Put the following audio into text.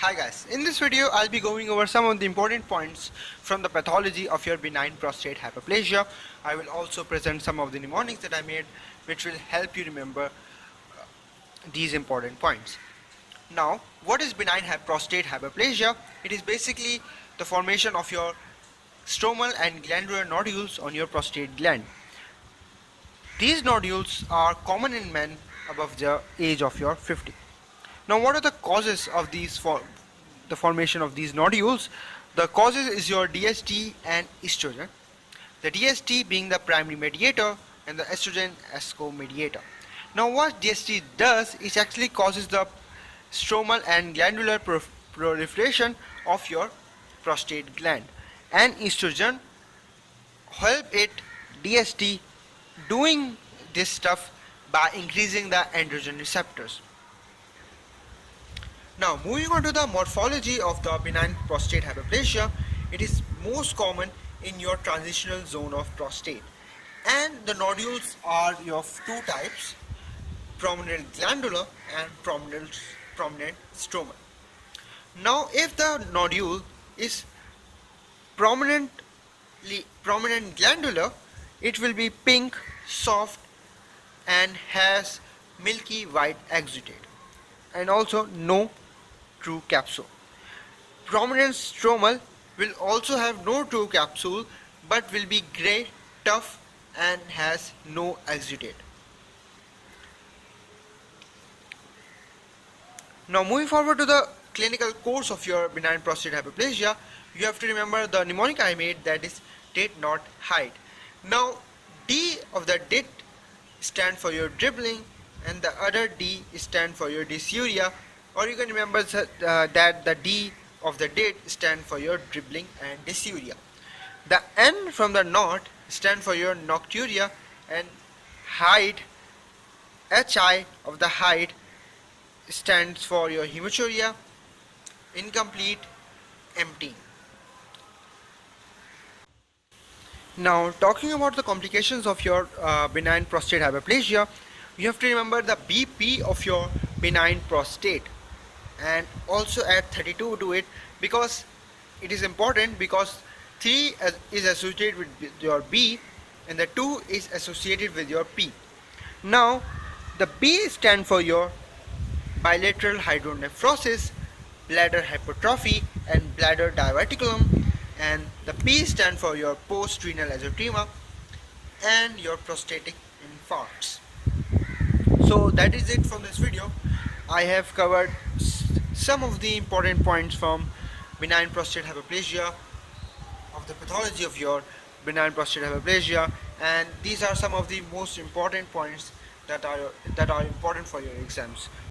Hi guys, in this video I'll be going over some of the important points from the pathology of your benign prostate hyperplasia. I will also present some of the mnemonics that I made which will help you remember these important points. Now, what is benign prostate hyperplasia? It is basically the formation of your stromal and glandular nodules on your prostate gland. These nodules are common in men above the age of your 50. Now, what are the causes of the formation of these nodules? The causes is your DST and estrogen. The DST being the primary mediator and the estrogen as co-mediator. Now, what DST does is actually causes the stromal and glandular proliferation of your prostate gland, and estrogen help it DST doing this stuff by increasing the androgen receptors. Now, moving on to the morphology of the benign prostate hyperplasia, it is most common in your transitional zone of prostate, and the nodules are of two types: prominent glandular and prominent stromal. Now, if the nodule is prominent glandular, it will be pink, soft, and has milky white exudate, and also no true capsule. Prominent stromal will also have no true capsule but will be grey, tough, and has no exudate. Now, moving forward to the clinical course of your benign prostate hyperplasia, you have to remember the mnemonic I made, that is did not hide. Now, D of the did stand for your dribbling, and the other D stand for your dysuria, or you can remember that the D of the did stand for your dribbling and dysuria. The N from the not stand for your nocturia, and hide, HI of the hide stands for your hematuria, incomplete, empty. Now, talking about the complications of your benign prostate hyperplasia, you have to remember the BP of your benign prostate, and also add 32 to it, because it is important, because 3 is associated with your B and the 2 is associated with your P. Now, the B stand for your bilateral hydronephrosis, bladder hypertrophy, and bladder diverticulum, and the P stand for your post-renal azotemia and your prostatic infarcts. So that is it from this video. I have covered some of the important points from benign prostate hyperplasia, of the pathology of your benign prostate hyperplasia, and these are some of the most important points that are important for your exams.